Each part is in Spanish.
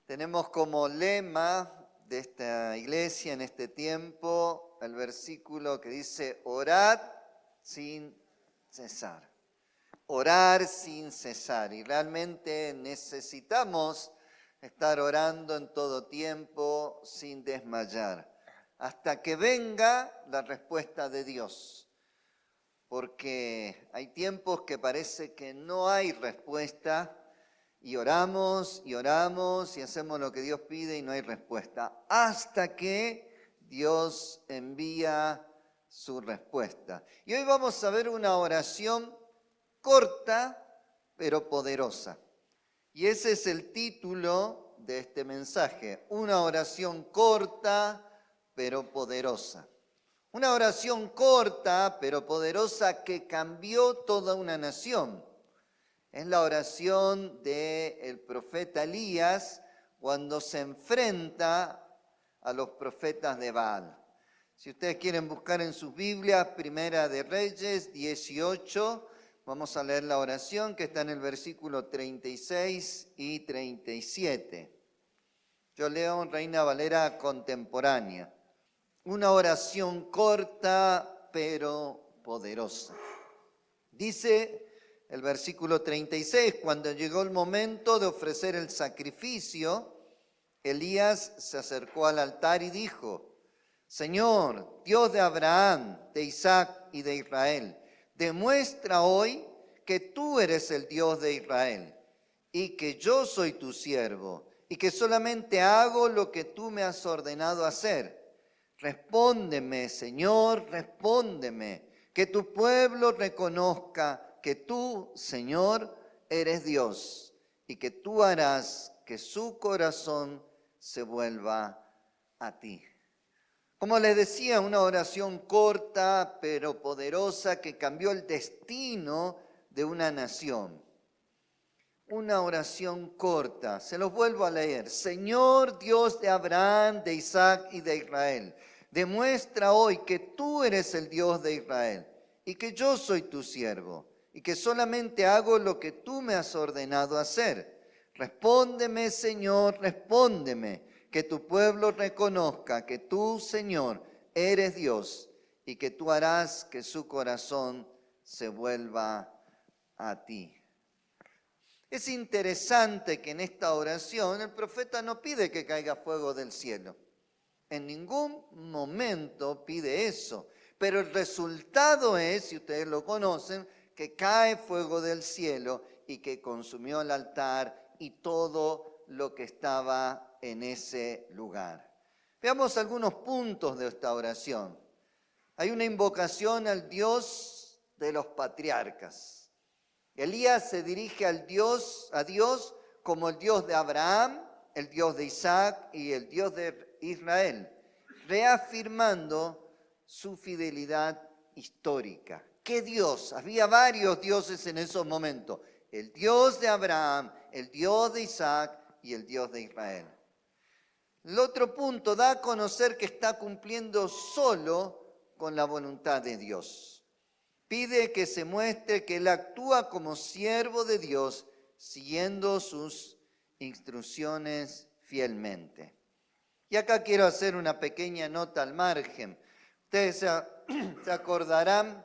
Tenemos como lema de esta iglesia en este tiempo el versículo que dice, orad sin cesar. Orar sin cesar. Y realmente necesitamos estar orando en todo tiempo sin desmayar, hasta que venga la respuesta de Dios. Porque hay tiempos que parece que no hay respuesta, y oramos y hacemos lo que Dios pide y no hay respuesta, hasta que Dios envía su respuesta. Y hoy vamos a ver una oración corta pero poderosa. Y ese es el título de este mensaje, una oración corta pero poderosa. Una oración corta pero poderosa que cambió toda una nación. Es la oración del profeta Elías cuando se enfrenta a los profetas de Baal. Si ustedes quieren buscar en sus Biblias, Primera de Reyes 18, vamos a leer la oración que está en el versículo 36 y 37. Yo leo en Reina Valera contemporánea. Una oración corta pero poderosa. Dice el versículo 36, cuando llegó el momento de ofrecer el sacrificio, Elías se acercó al altar y dijo, Señor, Dios de Abraham, de Isaac y de Israel, demuestra hoy que tú eres el Dios de Israel y que yo soy tu siervo y que solamente hago lo que tú me has ordenado hacer. Respóndeme, Señor, respóndeme, que tu pueblo reconozca que tú, Señor, eres Dios y que tú harás que su corazón se vuelva a ti. Como les decía, una oración corta pero poderosa que cambió el destino de una nación. Una oración corta, se los vuelvo a leer. Señor Dios de Abraham, de Isaac y de Israel, demuestra hoy que tú eres el Dios de Israel y que yo soy tu siervo y que solamente hago lo que tú me has ordenado hacer. Respóndeme, Señor, respóndeme, que tu pueblo reconozca que tú, Señor, eres Dios y que tú harás que su corazón se vuelva a ti. Es interesante que en esta oración el profeta no pide que caiga fuego del cielo. En ningún momento pide eso. Pero el resultado es, si ustedes lo conocen, que cae fuego del cielo y que consumió el altar y todo lo que estaba en ese lugar. Veamos algunos puntos de esta oración. Hay una invocación al Dios de los patriarcas. Elías se dirige a Dios como el Dios de Abraham, el Dios de Isaac y el Dios de Israel, reafirmando su fidelidad histórica. ¿Qué Dios? Había varios dioses en esos momentos. El Dios de Abraham, el Dios de Isaac y el Dios de Israel. El otro punto da a conocer que está cumpliendo solo con la voluntad de Dios. Pide que se muestre que él actúa como siervo de Dios, siguiendo sus instrucciones fielmente. Y acá quiero hacer una pequeña nota al margen. Ustedes se acordarán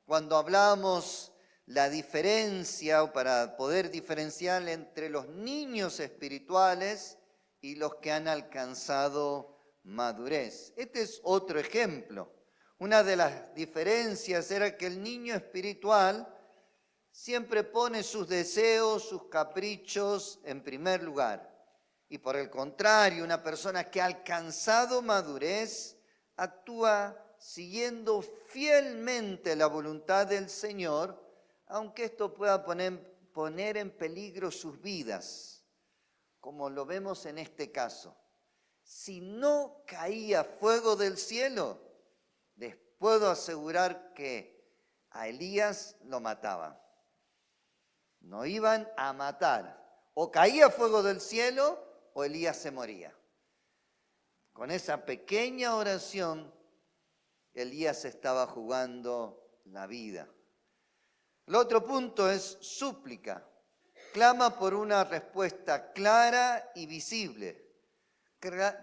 cuando hablamos la diferencia, o para poder diferenciar entre los niños espirituales y los que han alcanzado madurez. Este es otro ejemplo. Una de las diferencias era que el niño espiritual siempre pone sus deseos, sus caprichos en primer lugar. Y por el contrario, una persona que ha alcanzado madurez actúa siguiendo fielmente la voluntad del Señor, aunque esto pueda poner en peligro sus vidas, como lo vemos en este caso. Si no caía fuego del cielo, les puedo asegurar que a Elías lo mataban. No iban a matar. O caía fuego del cielo o Elías se moría. Con esa pequeña oración, Elías estaba jugando la vida. El otro punto es súplica. clama por una respuesta clara y visible.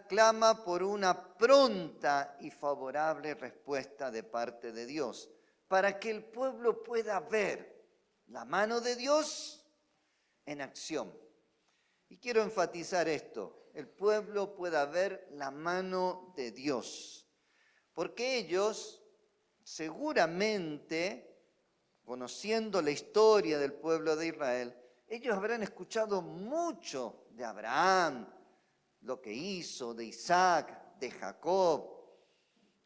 Clama por una pronta y favorable respuesta de parte de Dios, para que el pueblo pueda ver la mano de Dios en acción. Y quiero enfatizar esto, el pueblo pueda ver la mano de Dios, porque ellos seguramente, conociendo la historia del pueblo de Israel, ellos habrán escuchado mucho de Abraham, lo que hizo, de Isaac, de Jacob.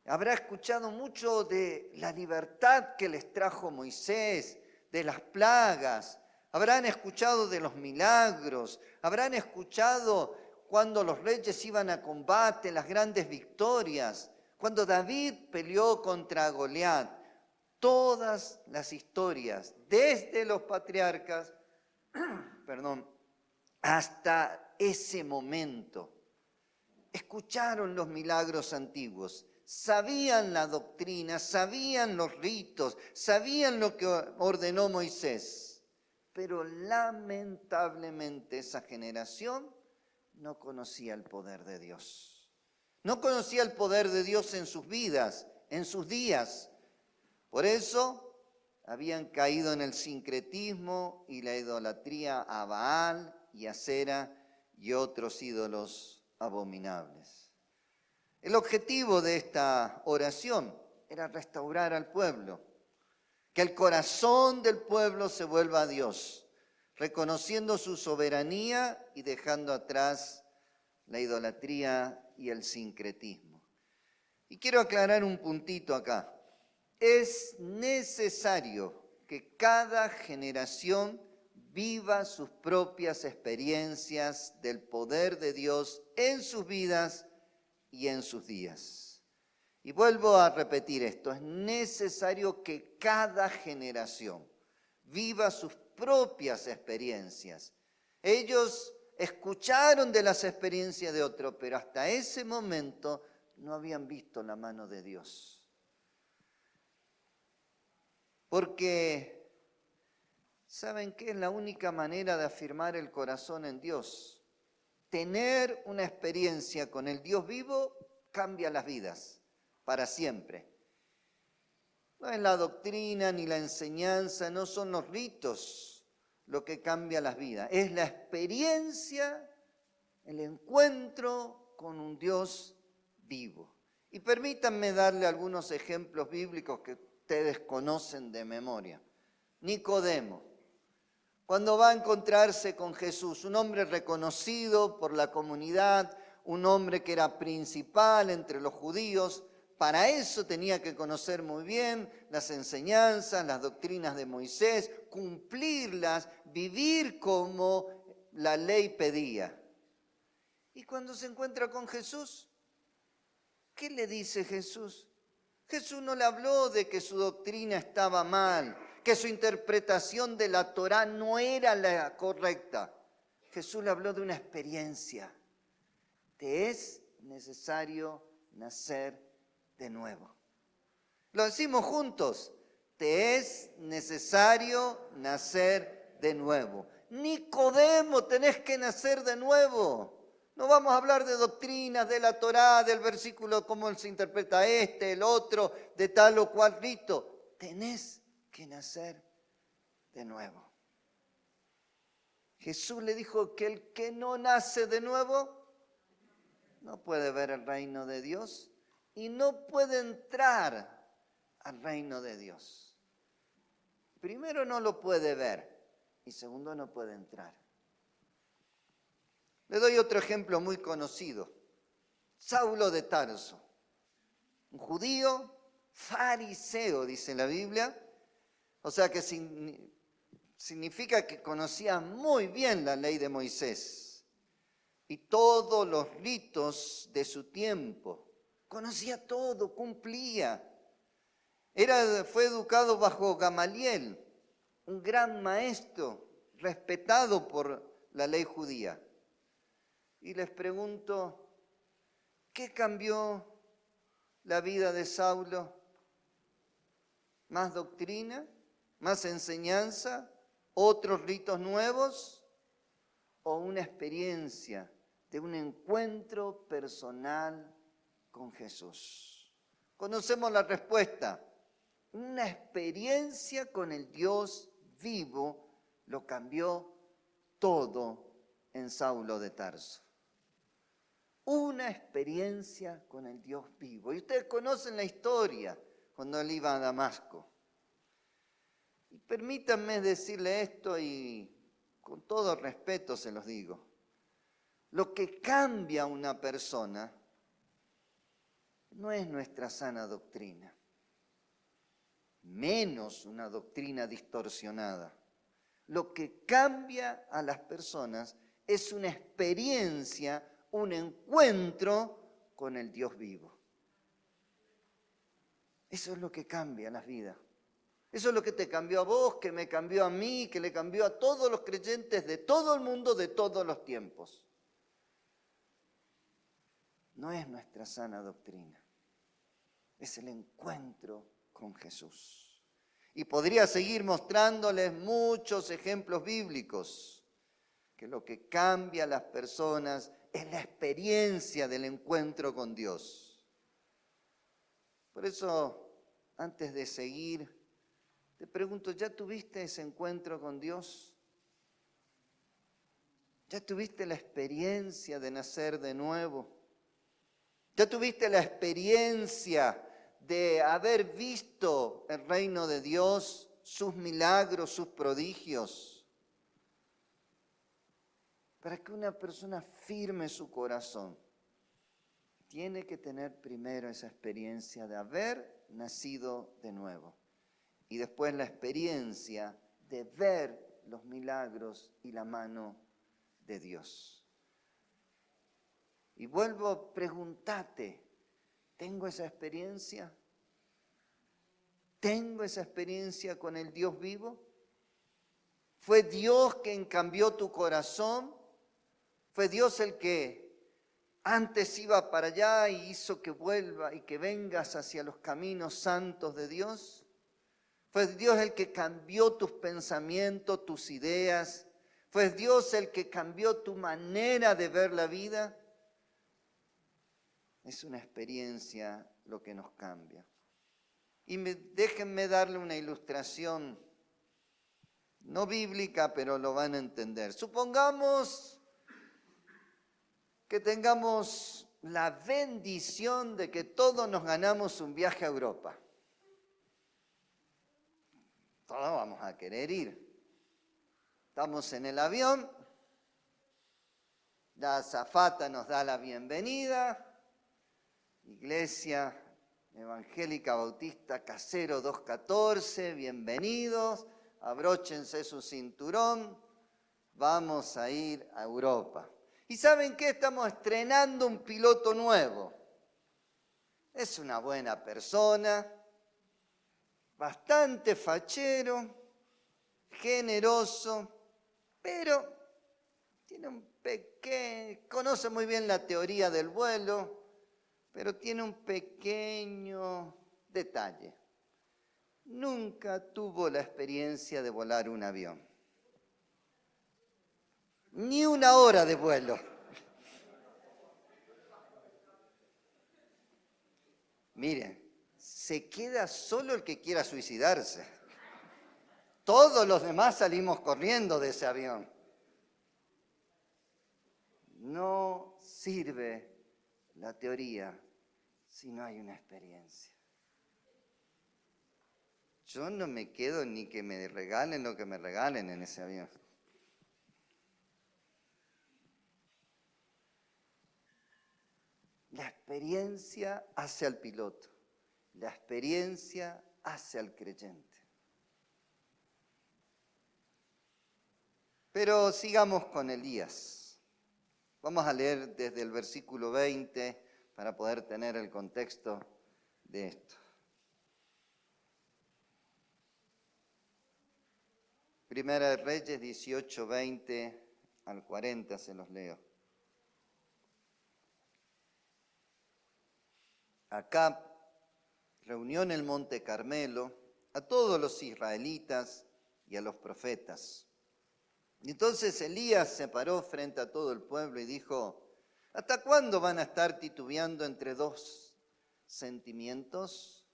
Habrá escuchado mucho de la libertad que les trajo Moisés, de las plagas. Habrán escuchado de los milagros. Habrán escuchado cuando los reyes iban a combate, las grandes victorias. Cuando David peleó contra Goliat. Todas las historias, desde los patriarcas, hasta ese momento, escucharon los milagros antiguos, sabían la doctrina, sabían los ritos, sabían lo que ordenó Moisés, pero lamentablemente esa generación no conocía el poder de Dios. No conocía el poder de Dios en sus vidas, en sus días. Por eso habían caído en el sincretismo y la idolatría a Baal y a Acera y otros ídolos abominables. El objetivo de esta oración era restaurar al pueblo, que el corazón del pueblo se vuelva a Dios, reconociendo su soberanía y dejando atrás la idolatría y el sincretismo. Y quiero aclarar un puntito acá. Es necesario que cada generación viva sus propias experiencias del poder de Dios en sus vidas y en sus días. Y vuelvo a repetir esto, es necesario que cada generación viva sus propias experiencias. Ellos escucharon de las experiencias de otros, pero hasta ese momento no habían visto la mano de Dios. Porque, ¿saben qué es la única manera de afirmar el corazón en Dios? Tener una experiencia con el Dios vivo cambia las vidas para siempre. No es la doctrina ni la enseñanza, no son los ritos lo que cambia las vidas. Es la experiencia, el encuentro con un Dios vivo. Y permítanme darle algunos ejemplos bíblicos que ustedes conocen de memoria. Nicodemo, cuando va a encontrarse con Jesús, un hombre reconocido por la comunidad, un hombre que era principal entre los judíos, para eso tenía que conocer muy bien las enseñanzas, las doctrinas de Moisés, cumplirlas, vivir como la ley pedía. Y cuando se encuentra con Jesús, ¿qué le dice Jesús? Jesús no le habló de que su doctrina estaba mal, que su interpretación de la Torá no era la correcta. Jesús le habló de una experiencia. Te es necesario nacer de nuevo. Lo decimos juntos. Te es necesario nacer de nuevo. Nicodemo, tenés que nacer de nuevo. No vamos a hablar de doctrinas, de la Torá, del versículo, cómo se interpreta este, el otro, de tal o cual rito. Tenés que nacer de nuevo. Jesús le dijo que el que no nace de nuevo no puede ver el reino de Dios y no puede entrar al reino de Dios. Primero, no lo puede ver y segundo, no puede entrar. Le doy otro ejemplo muy conocido. Saulo de Tarso, un judío fariseo, dice la Biblia, o sea que significa que conocía muy bien la ley de Moisés y todos los ritos de su tiempo. Conocía todo, cumplía. Fue educado bajo Gamaliel, un gran maestro, respetado por la ley judía. Y les pregunto, ¿qué cambió la vida de Saulo? ¿Más doctrina? ¿Más enseñanza? ¿Otros ritos nuevos? o una experiencia de un encuentro personal con Jesús? Conocemos la respuesta. Una experiencia con el Dios vivo lo cambió todo en Saulo de Tarso. Una experiencia con el Dios vivo. Y ustedes conocen la historia cuando él iba a Damasco. Y permítanme decirle esto y con todo respeto se los digo. Lo que cambia a una persona no es nuestra sana doctrina, menos una doctrina distorsionada. Lo que cambia a las personas es una experiencia, un encuentro con el Dios vivo. Eso es lo que cambia las vidas. Eso es lo que te cambió a vos, que me cambió a mí, que le cambió a todos los creyentes de todo el mundo, de todos los tiempos. No es nuestra sana doctrina, es el encuentro con Jesús. Y podría seguir mostrándoles muchos ejemplos bíblicos, que lo que cambia a las personas es la experiencia del encuentro con Dios. Por eso, antes de seguir, te pregunto, ¿ya tuviste ese encuentro con Dios? ¿Ya tuviste la experiencia de nacer de nuevo? ¿Ya tuviste la experiencia de haber visto el reino de Dios, sus milagros, sus prodigios? Para que una persona firme su corazón, tiene que tener primero esa experiencia de haber nacido de nuevo. Y después la experiencia de ver los milagros y la mano de Dios. Y vuelvo a preguntarte, ¿tengo esa experiencia? ¿Tengo esa experiencia con el Dios vivo? ¿Fue Dios quien cambió tu corazón? ¿Fue Dios el que antes iba para allá y hizo que vuelva y que vengas hacia los caminos santos de Dios? ¿Fue Dios el que cambió tus pensamientos, tus ideas? ¿Fue Dios el que cambió tu manera de ver la vida? Es una experiencia lo que nos cambia. Y déjenme darle una ilustración, no bíblica, pero lo van a entender. Supongamos que tengamos la bendición de que todos nos ganamos un viaje a Europa. Todos vamos a querer ir. Estamos en el avión, la azafata nos da la bienvenida, Iglesia Evangélica Bautista Casero 214, bienvenidos, abróchense su cinturón, vamos a ir a Europa. ¿Y saben qué? Estamos estrenando un piloto nuevo. Es una buena persona, bastante fachero, generoso, pero tiene conoce muy bien la teoría del vuelo, pero tiene un pequeño detalle. Nunca tuvo la experiencia de volar un avión. Ni una hora de vuelo. Miren, se queda solo el que quiera suicidarse. Todos los demás salimos corriendo de ese avión. No sirve la teoría si no hay una experiencia. Yo no me quedo ni que me regalen lo que me regalen en ese avión. La experiencia hace al piloto, la experiencia hace al creyente. Pero sigamos con Elías. Vamos a leer desde el versículo 20 para poder tener el contexto de esto. Primera de Reyes 18, 20 al 40 se los leo. Acab reunió en el monte Carmelo a todos los israelitas y a los profetas. Entonces Elías se paró frente a todo el pueblo y dijo, ¿hasta cuándo van a estar titubeando entre dos sentimientos?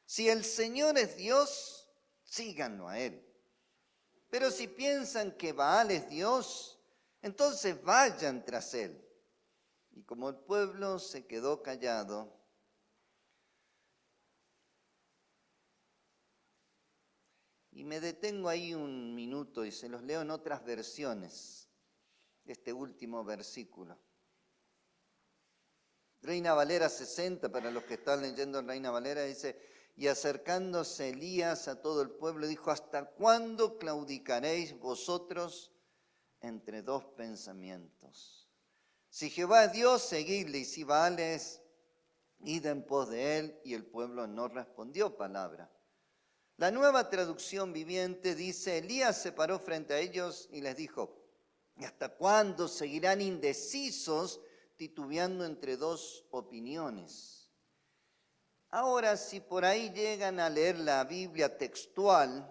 Si el Señor es Dios, síganlo a Él. Pero si piensan que Baal es Dios, entonces vayan tras Él. Y como el pueblo se quedó callado, y me detengo ahí un minuto y se los leo en otras versiones, este último versículo. Reina Valera 60, para los que están leyendo en Reina Valera, dice, y acercándose Elías a todo el pueblo, dijo, ¿hasta cuándo claudicaréis vosotros entre dos pensamientos? Si Jehová es Dios, seguidle, y si Baal es, id en pos de él. Y el pueblo no respondió palabra. La Nueva Traducción Viviente dice, Elías se paró frente a ellos y les dijo, ¿y hasta cuándo seguirán indecisos, titubeando entre dos opiniones? Ahora, si por ahí llegan a leer la Biblia textual,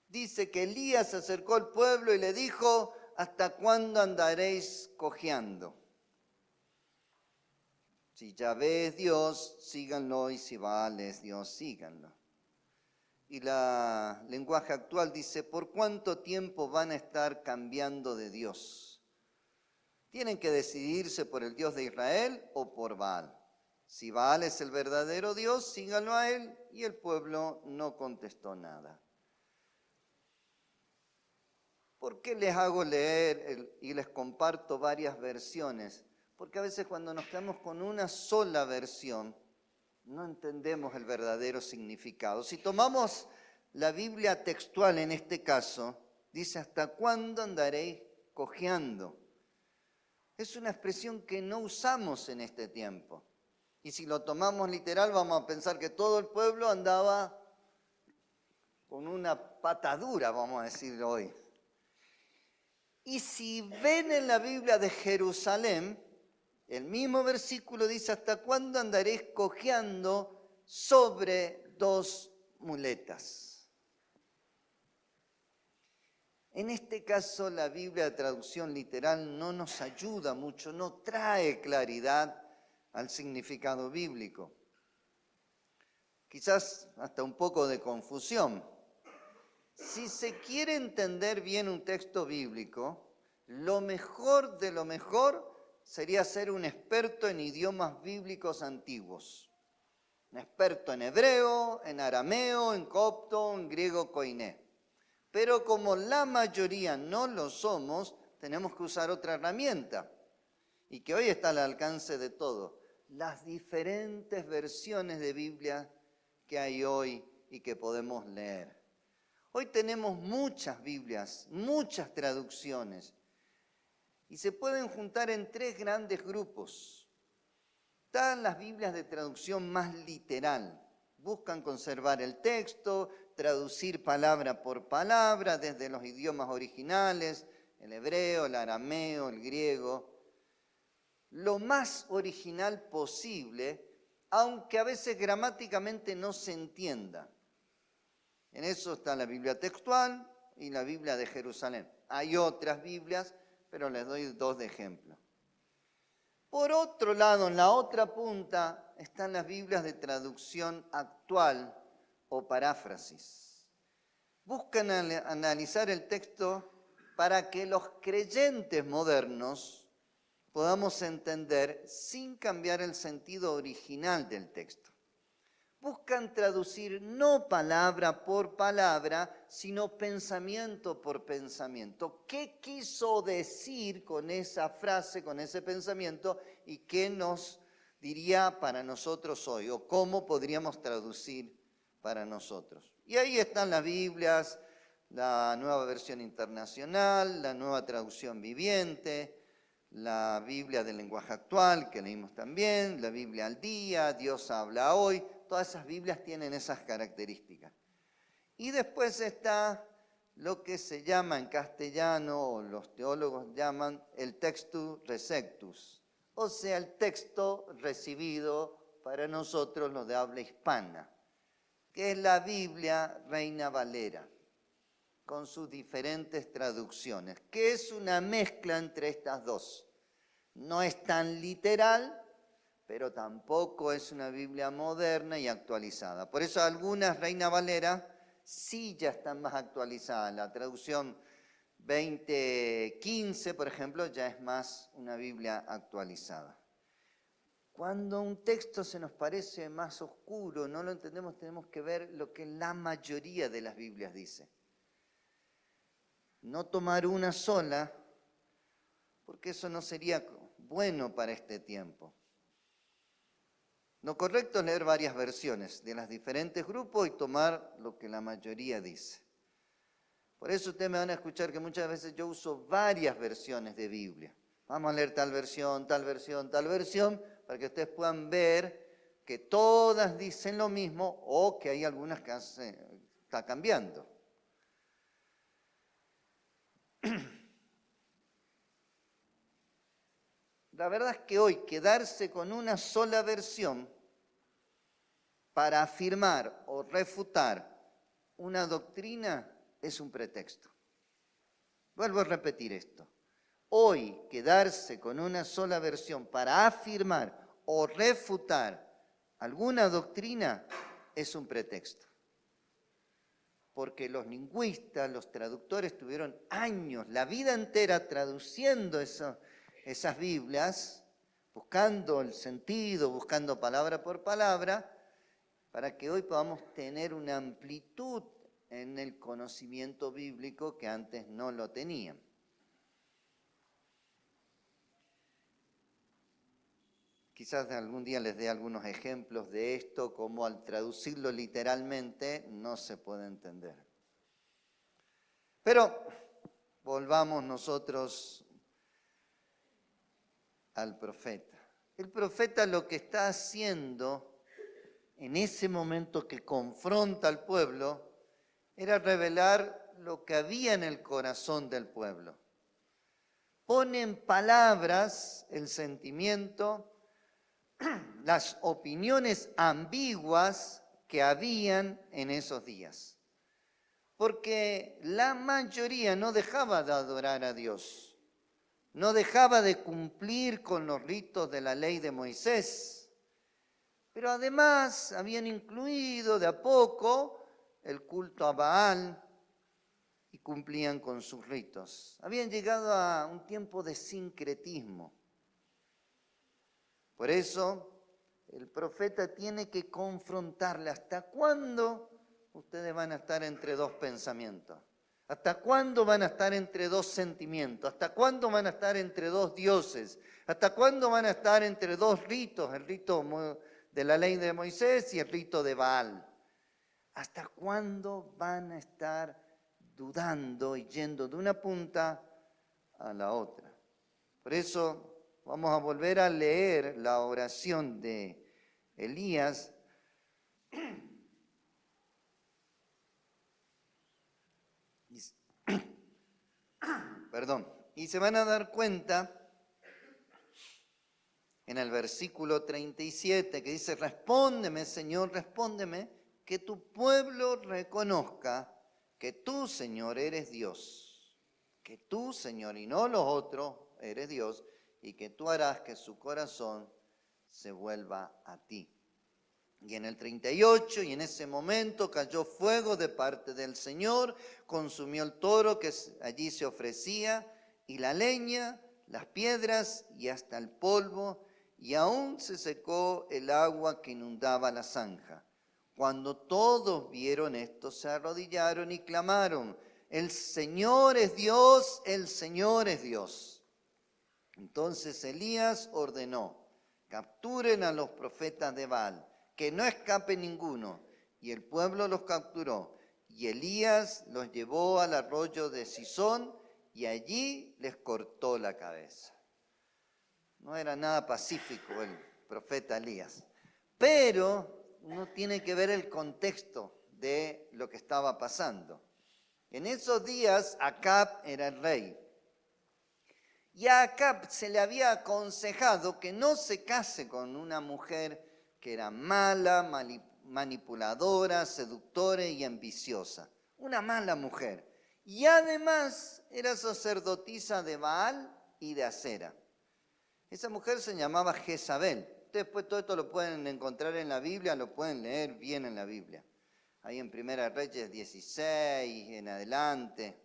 dice que Elías se acercó al pueblo y le dijo, ¿hasta cuándo andaréis cojeando? Si Yahvé es Dios, síganlo, y si Baal es Dios, síganlo. Y la lenguaje actual dice, ¿por cuánto tiempo van a estar cambiando de Dios? Tienen que decidirse por el Dios de Israel o por Baal. Si Baal es el verdadero Dios, síganlo a él. Y el pueblo no contestó nada. ¿Por qué les hago leer y les comparto varias versiones? Porque a veces cuando nos quedamos con una sola versión, no entendemos el verdadero significado. Si tomamos la Biblia textual en este caso, dice, ¿hasta cuándo andaréis cojeando? Es una expresión que no usamos en este tiempo. Y si lo tomamos literal, vamos a pensar que todo el pueblo andaba con una patadura, vamos a decirlo hoy. Y si ven en la Biblia de Jerusalén, el mismo versículo dice, ¿hasta cuándo andaréis cojeando sobre dos muletas? En este caso, la Biblia de traducción literal no nos ayuda mucho, no trae claridad al significado bíblico. Quizás hasta un poco de confusión. Si se quiere entender bien un texto bíblico, lo mejor de lo mejor sería ser un experto en idiomas bíblicos antiguos. Un experto en hebreo, en arameo, en copto, en griego koiné. Pero como la mayoría no lo somos, tenemos que usar otra herramienta. Y que hoy está al alcance de todo. Las diferentes versiones de Biblia que hay hoy y que podemos leer. Hoy tenemos muchas Biblias, muchas traducciones. Y se pueden juntar en tres grandes grupos. Están las Biblias de traducción más literal. Buscan conservar el texto, traducir palabra por palabra desde los idiomas originales, el hebreo, el arameo, el griego. Lo más original posible, aunque a veces gramáticamente no se entienda. En eso está la Biblia textual y la Biblia de Jerusalén. Hay otras Biblias, pero les doy dos de ejemplo. Por otro lado, en la otra punta, están las Biblias de traducción actual o paráfrasis. Buscan analizar el texto para que los creyentes modernos podamos entender sin cambiar el sentido original del texto. Buscan traducir no palabra por palabra, sino pensamiento por pensamiento. ¿Qué quiso decir con esa frase, con ese pensamiento, y qué nos diría para nosotros hoy? ¿O cómo podríamos traducir para nosotros? Y ahí están las Biblias, la Nueva Versión Internacional, la Nueva Traducción Viviente, la Biblia del lenguaje actual, que leímos también, la Biblia al día, Dios habla hoy. Todas esas Biblias tienen esas características. Y después está lo que se llama en castellano, o los teólogos llaman el textus receptus, o sea, el texto recibido para nosotros los de habla hispana, que es la Biblia Reina Valera. con sus diferentes traducciones, que es una mezcla entre estas dos. No es tan literal, pero tampoco es una Biblia moderna y actualizada. Por eso algunas, Reina Valera, sí ya están más actualizadas. La traducción 2015, por ejemplo, ya es más una Biblia actualizada. Cuando un texto se nos parece más oscuro, no lo entendemos, tenemos que ver lo que la mayoría de las Biblias dice. No tomar una sola, porque eso no sería bueno para este tiempo. Lo correcto es leer varias versiones de los diferentes grupos y tomar lo que la mayoría dice. Por eso ustedes me van a escuchar que muchas veces yo uso varias versiones de Biblia. Vamos a leer tal versión, tal versión, tal versión, para que ustedes puedan ver que todas dicen lo mismo o que hay algunas que está cambiando. La verdad es que hoy quedarse con una sola versión para afirmar o refutar una doctrina es un pretexto. Vuelvo a repetir esto. Hoy quedarse con una sola versión para afirmar o refutar alguna doctrina es un pretexto. Porque los lingüistas, los traductores tuvieron años, la vida entera traduciendo esas Biblias, buscando el sentido, buscando palabra por palabra, para que hoy podamos tener una amplitud en el conocimiento bíblico que antes no lo tenían. Quizás algún día les dé algunos ejemplos de esto, como al traducirlo literalmente no se puede entender. Pero volvamos nosotros al profeta. El profeta lo que está haciendo en ese momento que confronta al pueblo era revelar lo que había en el corazón del pueblo. Pone en palabras el sentimiento, las opiniones ambiguas que habían en esos días. Porque la mayoría no dejaba de adorar a Dios, no dejaba de cumplir con los ritos de la ley de Moisés, pero además habían incluido de a poco el culto a Baal y cumplían con sus ritos. Habían llegado a un tiempo de sincretismo. Por eso el profeta tiene que confrontarle. ¿Hasta cuándo ustedes van a estar entre dos pensamientos? ¿Hasta cuándo van a estar entre dos sentimientos? ¿Hasta cuándo van a estar entre dos dioses? ¿Hasta cuándo van a estar entre dos ritos? El rito de la ley de Moisés y el rito de Baal. ¿Hasta cuándo van a estar dudando y yendo de una punta a la otra? Por eso vamos a volver a leer la oración de Elías. Perdón. Y se van a dar cuenta en el versículo 37 que dice: respóndeme, Señor, respóndeme, que tu pueblo reconozca que tú, Señor, eres Dios, que tú, Señor, y no los otros, eres Dios, y que tú harás que su corazón se vuelva a ti. Y en el 38, y en ese momento cayó fuego de parte del Señor, consumió el toro que allí se ofrecía, y la leña, las piedras y hasta el polvo, y aún se secó el agua que inundaba la zanja. Cuando todos vieron esto, se arrodillaron y clamaron: el Señor es Dios, el Señor es Dios. Entonces Elías ordenó: capturen a los profetas de Baal, que no escape ninguno. Y el pueblo los capturó. Y Elías los llevó al arroyo de Cisón y allí les cortó la cabeza. No era nada pacífico el profeta Elías. Pero uno tiene que ver el contexto de lo que estaba pasando. En esos días Acab era el rey. Y a Acab se le había aconsejado que no se case con una mujer que era mala, manipuladora, seductora y ambiciosa. Una mala mujer. y además era sacerdotisa de Baal y de Acera. Esa mujer se llamaba Jezabel. Ustedes después todo esto lo pueden encontrar en la Biblia, lo pueden leer bien en la Biblia. Ahí en Primera Reyes 16, en adelante.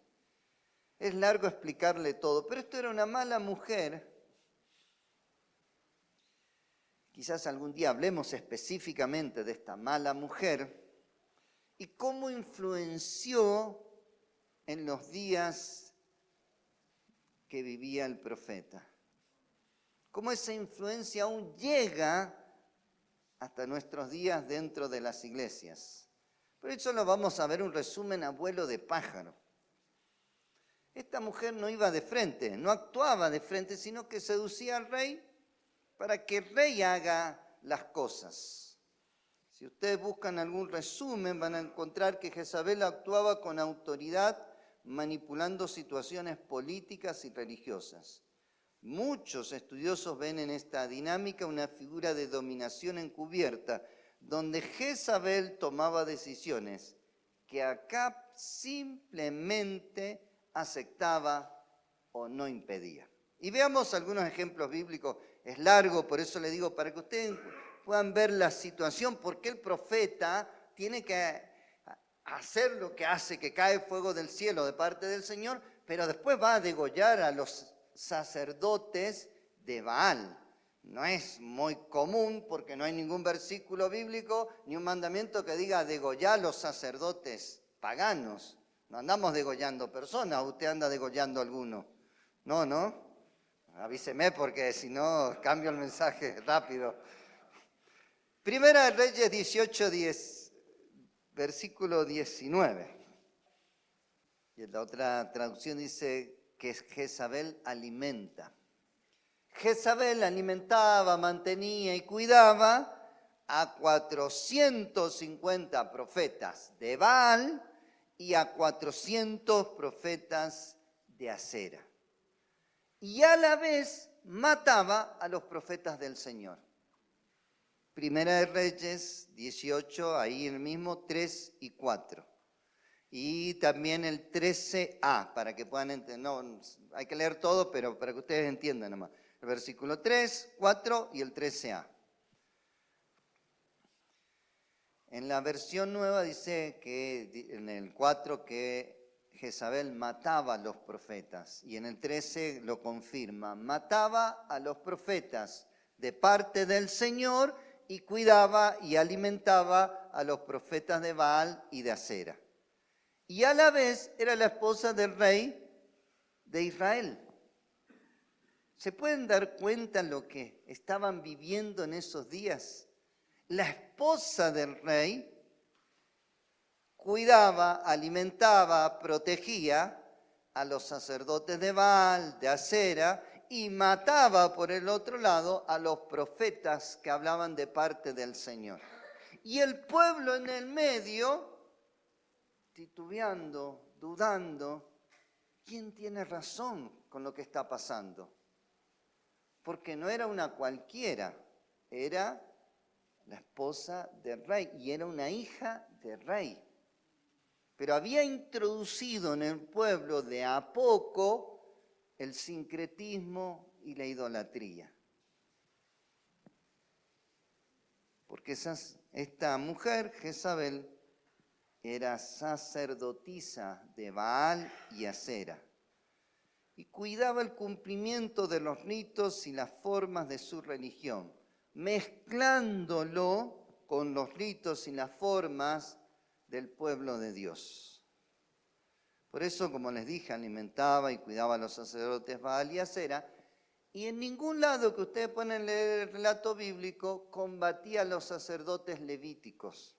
Es largo explicarle todo, pero esto era una mala mujer. Quizás algún día hablemos específicamente de esta mala mujer y cómo influenció en los días que vivía el profeta. Cómo esa influencia aún llega hasta nuestros días dentro de las iglesias. Por eso lo vamos a ver un resumen a vuelo de pájaro. Esta mujer no iba de frente, no actuaba de frente, sino que seducía al rey para que el rey haga las cosas. Si ustedes buscan algún resumen, van a encontrar que Jezabel actuaba con autoridad, manipulando situaciones políticas y religiosas. Muchos estudiosos ven en esta dinámica una figura de dominación encubierta, donde Jezabel tomaba decisiones que Acab simplemente aceptaba o no impedía. Y veamos algunos ejemplos bíblicos. Es largo, por eso le digo, para que ustedes puedan ver la situación, porque el profeta tiene que hacer lo que hace, que cae fuego del cielo de parte del Señor, pero después va a degollar a los sacerdotes de Baal. No es muy común porque no hay ningún versículo bíblico ni un mandamiento que diga degollar a los sacerdotes paganos. No andamos degollando personas, usted anda degollando a alguno. No. Avíseme porque si no cambio el mensaje rápido. Primera de Reyes 18:10, versículo 19. Y en la otra traducción dice que Jezabel alimenta. Jezabel alimentaba, mantenía y cuidaba a 450 profetas de Baal y a 400 profetas de Acera. Y a la vez mataba a los profetas del Señor. Primera de Reyes 18, ahí el mismo 3 y 4. Y también el 13a, para que puedan entender. No, hay que leer todo, pero para que ustedes entiendan nomás. El versículo 3, 4 y el 13a. En la versión nueva dice que en el 4 que Jezabel mataba a los profetas. Y en el 13 lo confirma. Mataba a los profetas de parte del Señor y cuidaba y alimentaba a los profetas de Baal y de Acera. Y a la vez era la esposa del rey de Israel. ¿Se pueden dar cuenta lo que estaban viviendo en esos días? La esposa del rey cuidaba, alimentaba, protegía a los sacerdotes de Baal, de Acera, y mataba por el otro lado a los profetas que hablaban de parte del Señor. Y el pueblo en el medio, titubeando, dudando, ¿quién tiene razón con lo que está pasando? Porque no era una cualquiera, era la esposa del rey y era una hija del rey. Pero había introducido en el pueblo de a poco el sincretismo y la idolatría. Porque esta mujer, Jezabel, era sacerdotisa de Baal y Acera y cuidaba el cumplimiento de los ritos y las formas de su religión, mezclándolo con los ritos y las formas del pueblo de Dios. Por eso, como les dije, alimentaba y cuidaba a los sacerdotes Baal y Acera, y en ningún lado que ustedes pueden leer el relato bíblico combatía a los sacerdotes levíticos,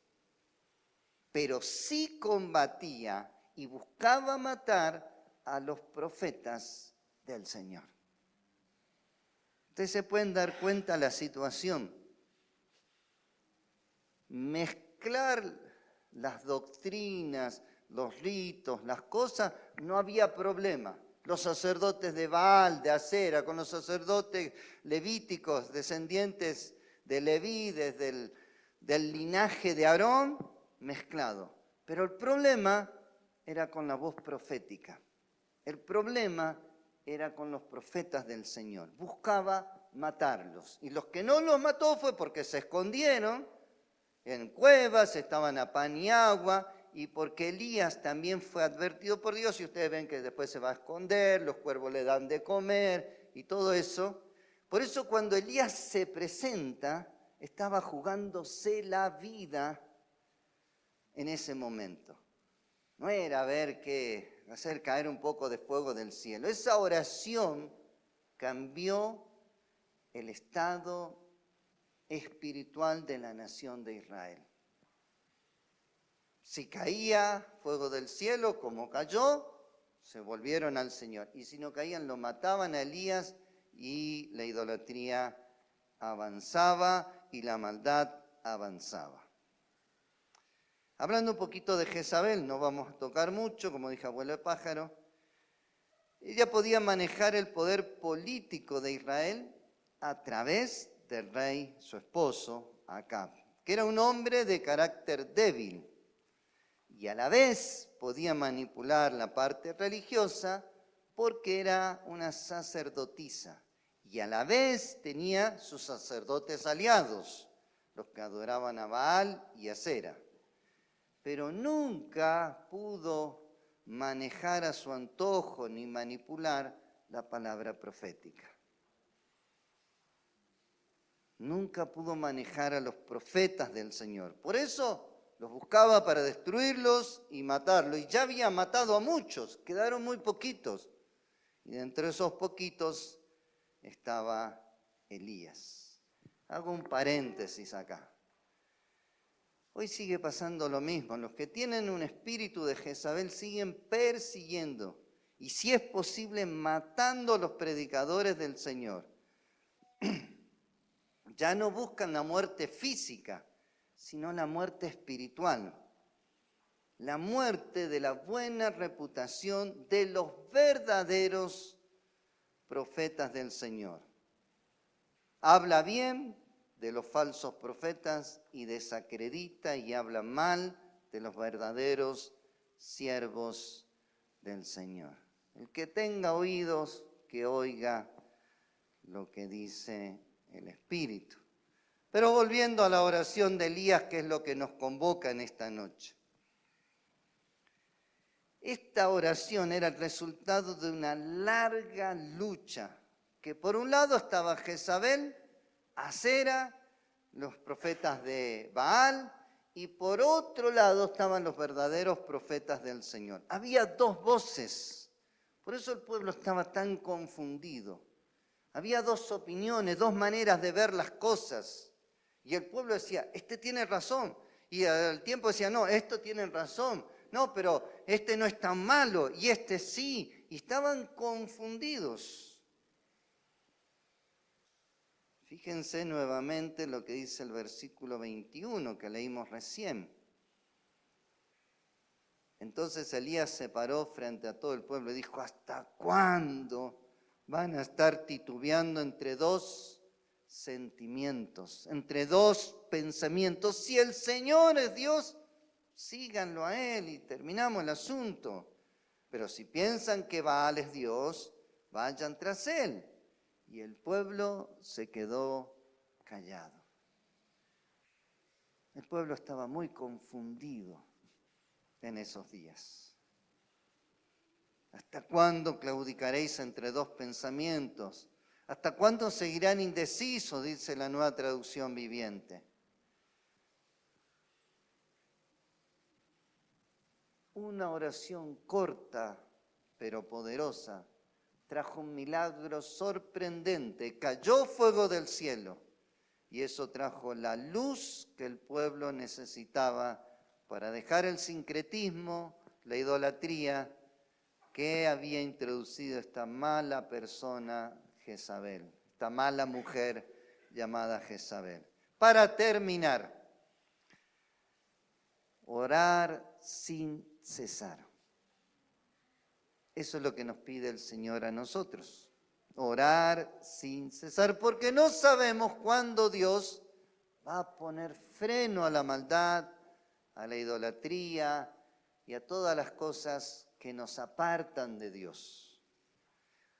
pero sí combatía y buscaba matar a los profetas del Señor. Ustedes se pueden dar cuenta de la situación. Mezclar las doctrinas, los ritos, las cosas, no había problema. Los sacerdotes de Baal, de Acera, con los sacerdotes levíticos, descendientes de Leví, desde del linaje de Aarón, mezclado. Pero el problema era con la voz profética. El problema era con los profetas del Señor. Buscaba matarlos. Y los que no los mató fue porque se escondieron en cuevas, estaban a pan y agua, y porque Elías también fue advertido por Dios, y ustedes ven que después se va a esconder, los cuervos le dan de comer y todo eso. Por eso cuando Elías se presenta, estaba jugándose la vida en ese momento. No era hacer caer un poco de fuego del cielo. Esa oración cambió el estado espiritual de la nación de Israel. Si caía fuego del cielo, como cayó, se volvieron al Señor. Y si no caían, lo mataban a Elías y la idolatría avanzaba y la maldad avanzaba. Hablando un poquito de Jezabel, no vamos a tocar mucho, como dije abuelo de pájaro. Ella podía manejar el poder político de Israel a través del rey, su esposo, Acab, que era un hombre de carácter débil. Y a la vez podía manipular la parte religiosa porque era una sacerdotisa. Y a la vez tenía sus sacerdotes aliados, los que adoraban a Baal y a Asera. Pero nunca pudo manejar a su antojo ni manipular la palabra profética. Nunca pudo manejar a los profetas del Señor. Por eso los buscaba para destruirlos y matarlos. Y ya había matado a muchos, quedaron muy poquitos. Y entre esos poquitos estaba Elías. Hago un paréntesis acá. Hoy sigue pasando lo mismo. Los que tienen un espíritu de Jezabel siguen persiguiendo y, si es posible, matando a los predicadores del Señor. Ya no buscan la muerte física, sino la muerte espiritual. La muerte de la buena reputación de los verdaderos profetas del Señor. Habla bien de los falsos profetas y desacredita y habla mal de los verdaderos siervos del Señor. El que tenga oídos, que oiga lo que dice el Espíritu. Pero volviendo a la oración de Elías, que es lo que nos convoca en esta noche. Esta oración era el resultado de una larga lucha, que por un lado estaba Jezabel, Asera, los profetas de Baal, y por otro lado estaban los verdaderos profetas del Señor. Había dos voces, por eso el pueblo estaba tan confundido. Había dos opiniones, dos maneras de ver las cosas. Y el pueblo decía, este tiene razón. Y al tiempo decía, no, esto tiene razón. No, pero este no es tan malo y este sí. Y estaban confundidos. Fíjense nuevamente lo que dice el versículo 21 que leímos recién. Entonces Elías se paró frente a todo el pueblo y dijo, ¿hasta cuándo van a estar titubeando entre dos sentimientos, entre dos pensamientos? Si el Señor es Dios, síganlo a Él y terminamos el asunto. Pero si piensan que Baal es Dios, vayan tras Él. Y el pueblo se quedó callado. El pueblo estaba muy confundido en esos días. ¿Hasta cuándo claudicaréis entre dos pensamientos? ¿Hasta cuándo seguirán indecisos? Dice la Nueva Traducción Viviente. Una oración corta pero poderosa trajo un milagro sorprendente. Cayó fuego del cielo y eso trajo la luz que el pueblo necesitaba para dejar el sincretismo, la idolatría que había introducido esta mala persona Jezabel, esta mala mujer llamada Jezabel. Para terminar, orar sin cesar. Eso es lo que nos pide el Señor a nosotros. Orar sin cesar, porque no sabemos cuándo Dios va a poner freno a la maldad, a la idolatría y a todas las cosas que nos apartan de Dios.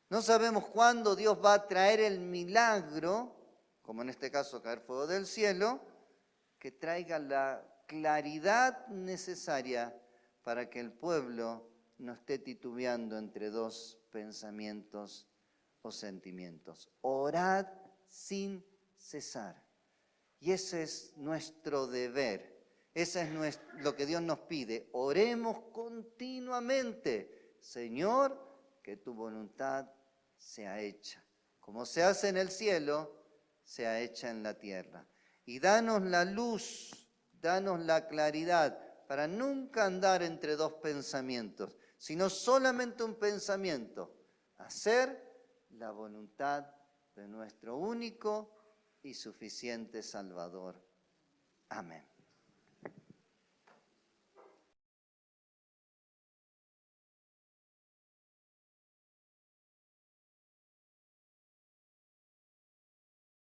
No sabemos cuándo Dios va a traer el milagro, como en este caso caer fuego del cielo, que traiga la claridad necesaria para que el pueblo no esté titubeando entre dos pensamientos o sentimientos. Orad sin cesar. Y ese es nuestro deber. Ese es lo que Dios nos pide. Oremos continuamente. Señor, que tu voluntad sea hecha. Como se hace en el cielo, sea hecha en la tierra. Y danos la luz, danos la claridad para nunca andar entre dos pensamientos, sino solamente un pensamiento, hacer la voluntad de nuestro único y suficiente Salvador. Amén.